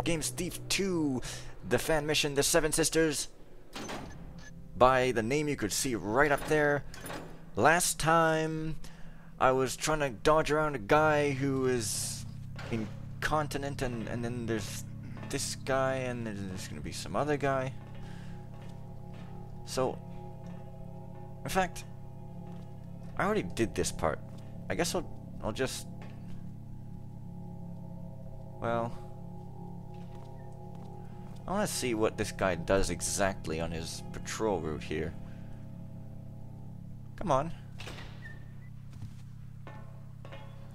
Games Thief 2, the fan mission, The Seven Sisters. By the name you could see right up there. Last time, I was trying to dodge around a guy who is incontinent, and then there's this guy, and there's going to be some other guy. So, in fact, I already did this part. I guess I'll just... Well... I want to see what this guy does exactly on his patrol route here. Come on.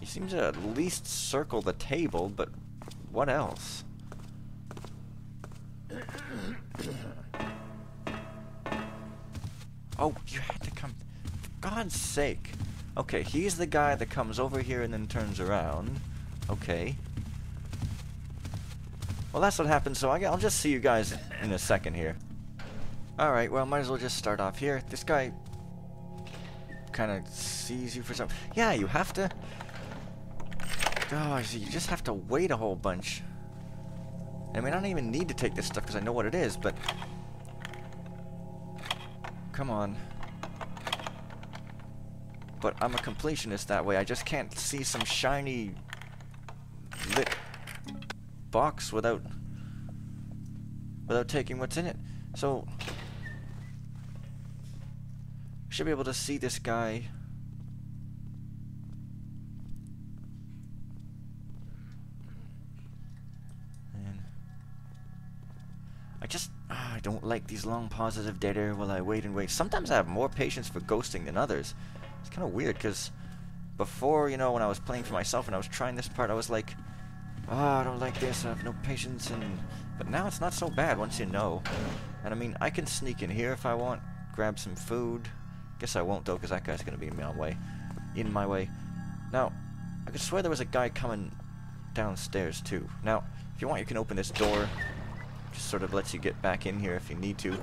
He seems to at least circle the table, but what else? Oh, you had to come... For God's sake. Okay, he's the guy that comes over here and then turns around. Okay. Well, that's what happened, so I'll just see you guys in a second here. Alright, well, might as well just start off here. This guy kind of sees you for some... Yeah, you have to... Gosh, you just have to wait a whole bunch. I mean, I don't even need to take this stuff because I know what it is, but... Come on. But I'm a completionist that way. I just can't see some shiny... lit... box without taking what's in it. So should be able to see this guy. And I don't like these long pauses of dead air while I wait and wait. Sometimes I have more patience for ghosting than others. It's kind of weird because before, you know, when I was playing for myself and I was trying this part, I was like, oh, I don't like this, I have no patience, but now it's not so bad once you know. And I mean, I can sneak in here if I want, grab some food. Guess I won't though, because that guy's gonna be in my way. Now, I could swear there was a guy coming downstairs too. Now, if you want, you can open this door. Just sort of lets you get back in here if you need to.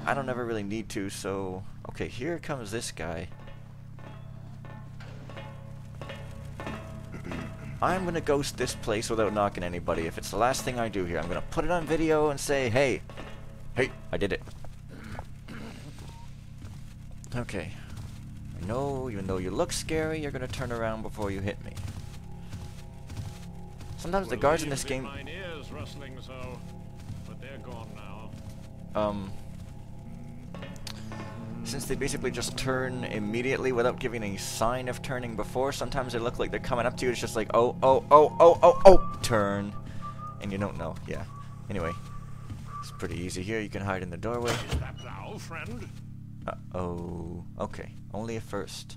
I don't ever really need to, so... Okay, here comes this guy. I'm gonna ghost this place without knocking anybody. If it's the last thing I do here, I'm gonna put it on video and say, hey, I did it. Okay. I know, even though you look scary, you're gonna turn around before you hit me. Sometimes the guards in this game... Mine ears rustling so, but they're gone now. Since they basically just turn immediately without giving any sign of turning before, sometimes they look like they're coming up to you. It's just like, oh, turn. And you don't know, yeah. Anyway, it's pretty easy here. You can hide in the doorway. Is that thou, friend? Uh-oh. Okay, only a first.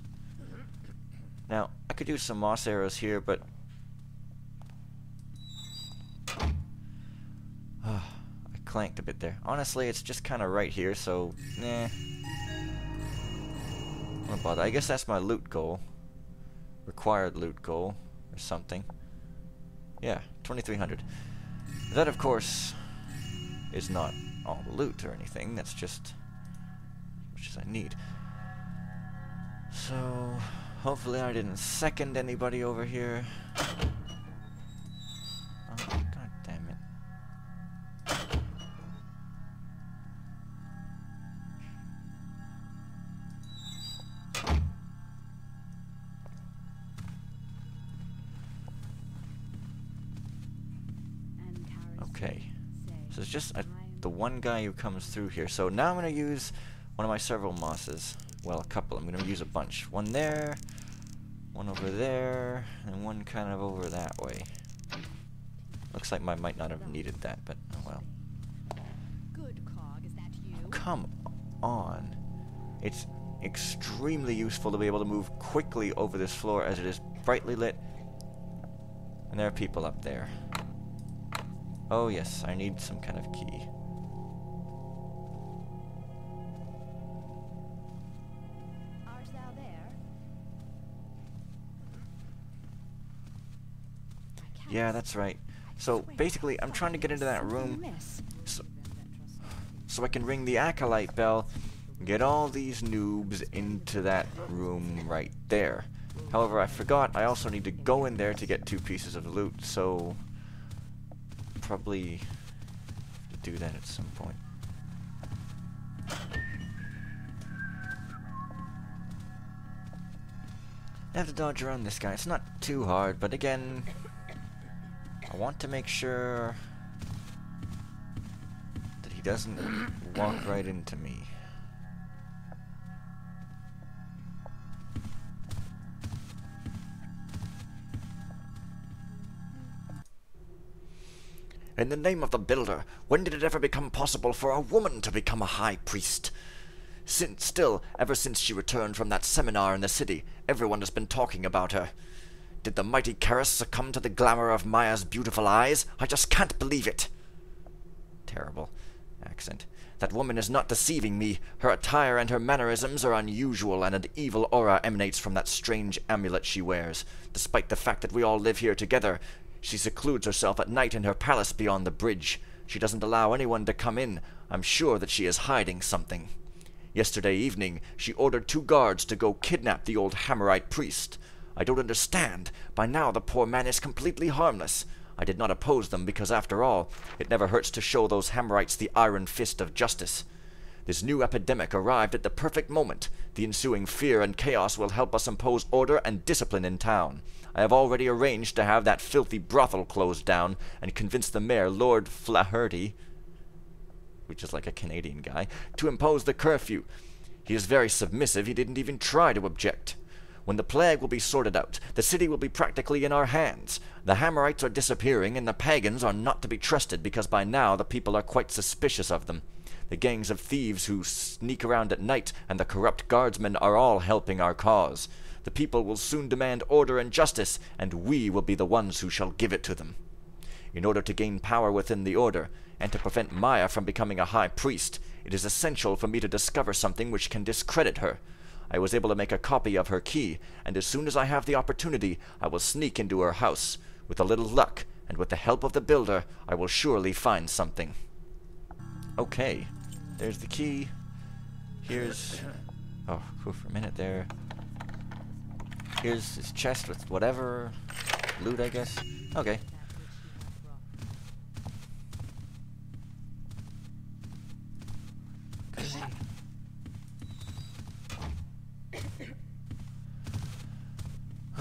Now, I could use some moss arrows here, but... I clanked a bit there. Honestly, it's just kind of right here, so, nah. Don't bother. I guess that's my loot goal. Required loot goal. Or something. Yeah, 2300. That, of course, is not all the loot or anything. That's just as much as I need. So, hopefully I didn't second anybody over here. Oh, god damn it. Okay, so it's just the one guy who comes through here. So now I'm going to use one of my several mosses. Well, a couple. I'm going to use a bunch. One there, one over there, and one kind of over that way. Looks like I might not have needed that, but oh well. Come on. It's extremely useful to be able to move quickly over this floor as it is brightly lit. And there are people up there. Oh yes, I need some kind of key. Art thou there? Yeah, that's right. So basically, I'm trying to get into that room so I can ring the acolyte bell and get all these noobs into that room right there. However, I forgot I also need to go in there to get 2 pieces of loot, so probably do that at some point. I have to dodge around this guy. It's not too hard, but again, I want to make sure that he doesn't walk right into me. In the name of the Builder, when did it ever become possible for a woman to become a high priest? Ever since she returned from that seminar in the city, everyone has been talking about her. Did the mighty Karis succumb to the glamour of Maya's beautiful eyes? I just can't believe it. Terrible accent. That woman is not deceiving me. Her attire and her mannerisms are unusual, and an evil aura emanates from that strange amulet she wears. Despite the fact that we all live here together, she secludes herself at night in her palace beyond the bridge. She doesn't allow anyone to come in. I'm sure that she is hiding something. Yesterday evening, she ordered 2 guards to go kidnap the old Hammerite priest. I don't understand. By now the poor man is completely harmless. I did not oppose them because, after all, it never hurts to show those Hammerites the iron fist of justice. This new epidemic arrived at the perfect moment. The ensuing fear and chaos will help us impose order and discipline in town. I have already arranged to have that filthy brothel closed down and convince the mayor, Lord Flaherty, which is like a Canadian guy, to impose the curfew. He is very submissive. He didn't even try to object. When the plague will be sorted out, the city will be practically in our hands. The Hammerites are disappearing, and the pagans are not to be trusted because by now the people are quite suspicious of them. The gangs of thieves who sneak around at night and the corrupt guardsmen are all helping our cause. The people will soon demand order and justice, and we will be the ones who shall give it to them. In order to gain power within the order, and to prevent Maya from becoming a high priest, it is essential for me to discover something which can discredit her. I was able to make a copy of her key, and as soon as I have the opportunity, I will sneak into her house. With a little luck, and with the help of the Builder, I will surely find something. Okay, there's the key. Here's... oh, for a minute there. Here's his chest with whatever loot, I guess. Okay.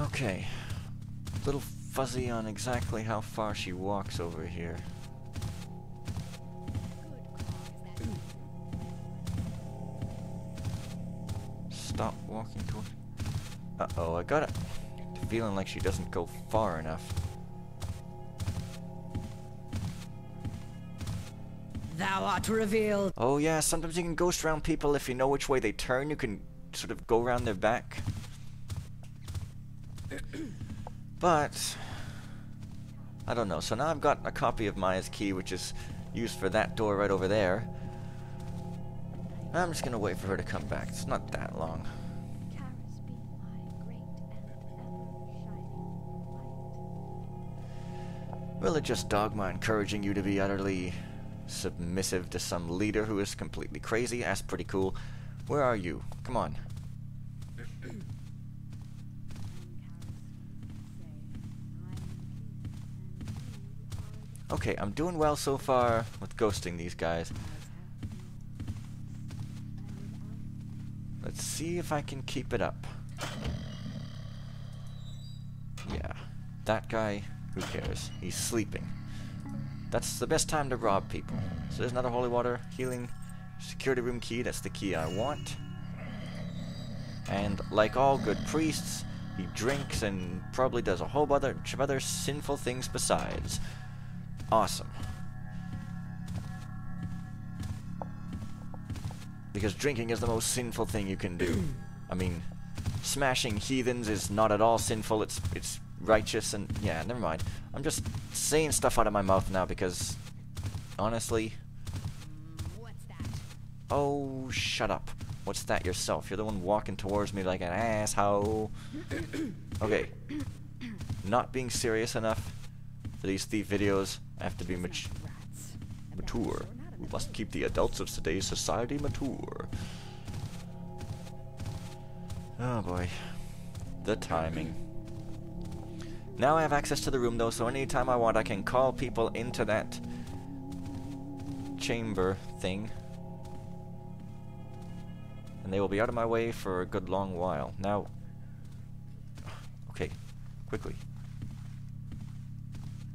Okay. A little fuzzy on exactly how far she walks over here. Stop walking toward... uh-oh, I got it. Feeling like she doesn't go far enough. Thou art revealed. Oh yeah, sometimes you can ghost around people if you know which way they turn. You can sort of go around their back. But I don't know. So now I've got a copy of Maya's key, which is used for that door right over there. I'm just gonna wait for her to come back. It's not that long. Karis be my great and ever-shining light. Will it just dogma encouraging you to be utterly submissive to some leader who is completely crazy? That's pretty cool. Where are you? Come on. Okay, I'm doing well so far with ghosting these guys. Let's see if I can keep it up. Yeah, that guy, who cares? He's sleeping. That's the best time to rob people. So there's another holy water, healing, security room key. That's the key I want. And like all good priests, he drinks and probably does a whole bunch of other sinful things besides. Awesome. Because drinking is the most sinful thing you can do. I mean, smashing heathens is not at all sinful. It's righteous, and yeah, never mind. I'm just saying stuff out of my mouth now because, honestly... What's that? Oh, shut up. What's that yourself? You're the one walking towards me like an asshole. Okay. Not being serious enough for these thief videos. I have to be mature. We must keep the adults of today's society mature. Oh boy. The timing. Now I have access to the room though, so anytime I want I can call people into that chamber thing. And they will be out of my way for a good long while. Now, okay, quickly.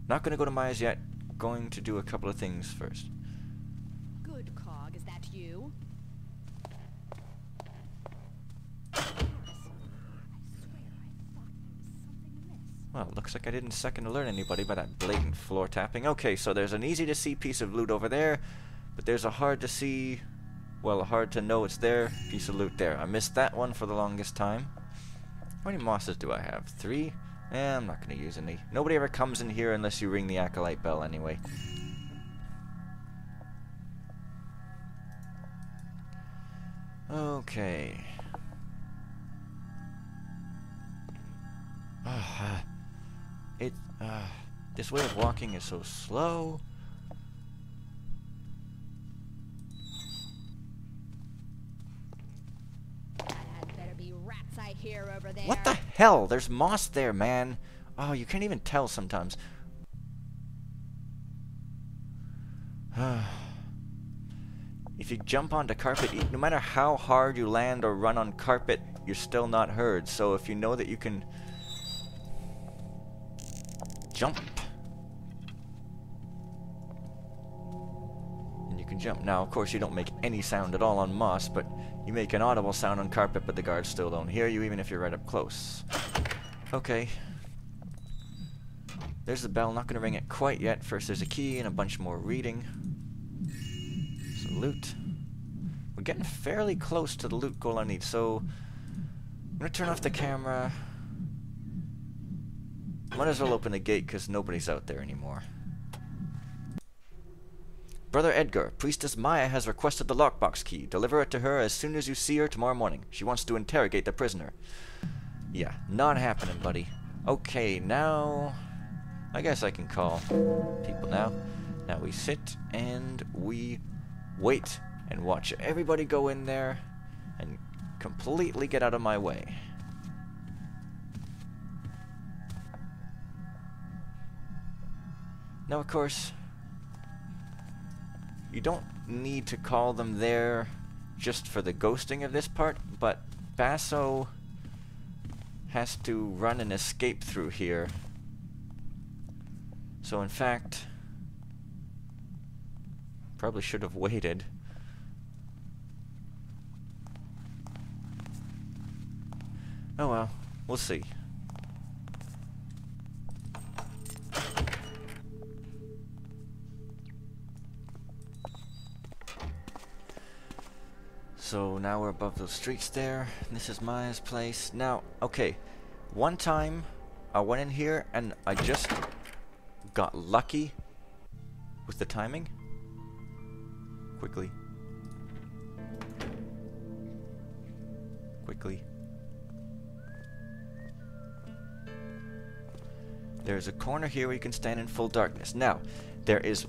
Not going to go to Maya's yet. Going to do a couple of things first. Good cog, is that you? Well, looks like I didn't second alert anybody by that blatant floor tapping. Okay, so there's an easy to see piece of loot over there, but there's a hard to see, well, hard to know it's there piece of loot there. I missed that one for the longest time. How many mosses do I have? 3? I'm not going to use any. Nobody ever comes in here unless you ring the acolyte bell anyway. Okay. This way of walking is so slow. That had better be rats I hear over there. What the hell? There's moss there, man. Oh, you can't even tell sometimes. If you jump onto carpet, no matter how hard you land or run on carpet, you're still not heard. So if you know that you can jump, and you can jump. Now, of course, you don't make any sound at all on moss, but you make an audible sound on carpet, but the guards still don't hear you, even if you're right up close. Okay. There's the bell. Not going to ring it quite yet. First, there's a key and a bunch more reading. Some loot. We're getting fairly close to the loot goal I need, so I'm going to turn off the camera. Might as well open the gate because nobody's out there anymore. Brother Edgar, Priestess Maya has requested the lockbox key. Deliver it to her as soon as you see her tomorrow morning. She wants to interrogate the prisoner. Yeah, not happening, buddy. Okay, now I guess I can call people now. Now we sit and we wait and watch everybody go in there and completely get out of my way. Now, of course, you don't need to call them there just for the ghosting of this part, but Basso has to run and escape through here. So, in fact, probably should have waited. Oh well, we'll see. So now we're above those streets there. This is Maya's place. Now, okay, one time I went in here and I just got lucky with the timing. Quickly. Quickly. There's a corner here where you can stand in full darkness. Now, there is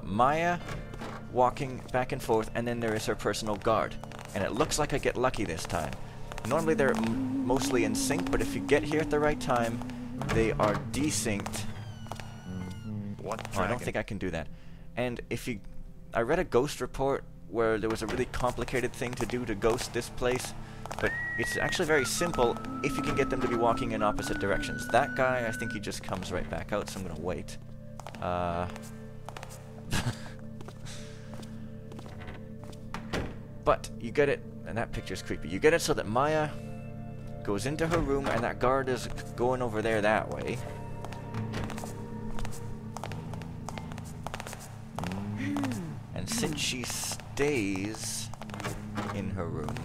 Maya walking back and forth, and then there is her personal guard. And it looks like I get lucky this time. Normally they're mostly in sync, but if you get here at the right time, they are desynced. What Oh, I don't think I can do that. And if you... I read a ghost report where there was a really complicated thing to do to ghost this place, but it's actually very simple if you can get them to be walking in opposite directions. That guy, I think he just comes right back out, so I'm gonna wait. But you get it, and that picture's creepy. You get it so that Maya goes into her room, and that guard is going over there that way. And since she stays in her room,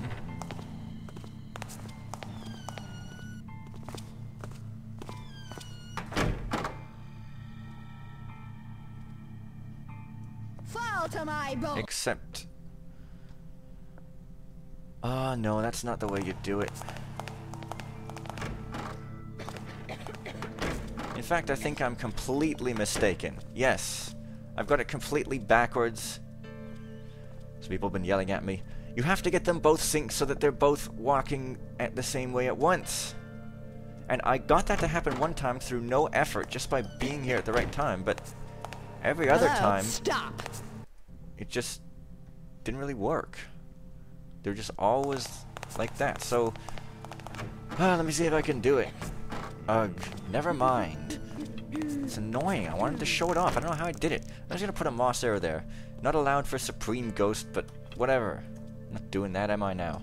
Fall to my boat. except... Oh, no, that's not the way you do it. In fact, I think I'm completely mistaken. Yes, I've got it completely backwards. So people have been yelling at me. You have to get them both synced so that they're both walking at the same way at once. And I got that to happen one time through no effort, just by being here at the right time, but every other time, stop. it just didn't really work. They're just always like that. So, let me see if I can do it. Ugh, never mind. It's annoying. I wanted to show it off. I don't know how I did it. I was gonna put a moss arrow there. Not allowed for Supreme Ghost, but whatever. I'm not doing that, am I now?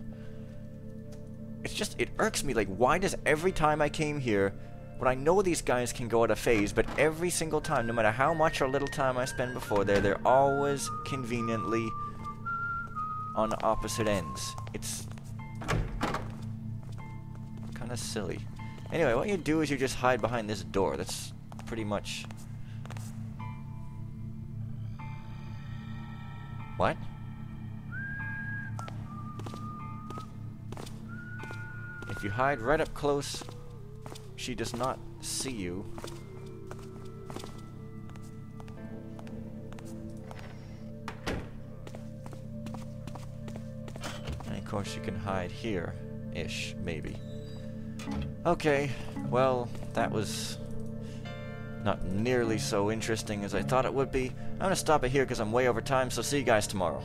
It's just, it irks me. Like, why does every time I came here, when I know these guys can go out of phase, but every single time, no matter how much or little time I spend before there, they're always conveniently on opposite ends. It's kind of silly. Anyway, what you do is you just hide behind this door. That's pretty much... What? If you hide right up close, she does not see you. And of course you can hide here-ish, maybe. Okay, well, that was not nearly so interesting as I thought it would be. I'm gonna stop it here because I'm way over time, so see you guys tomorrow.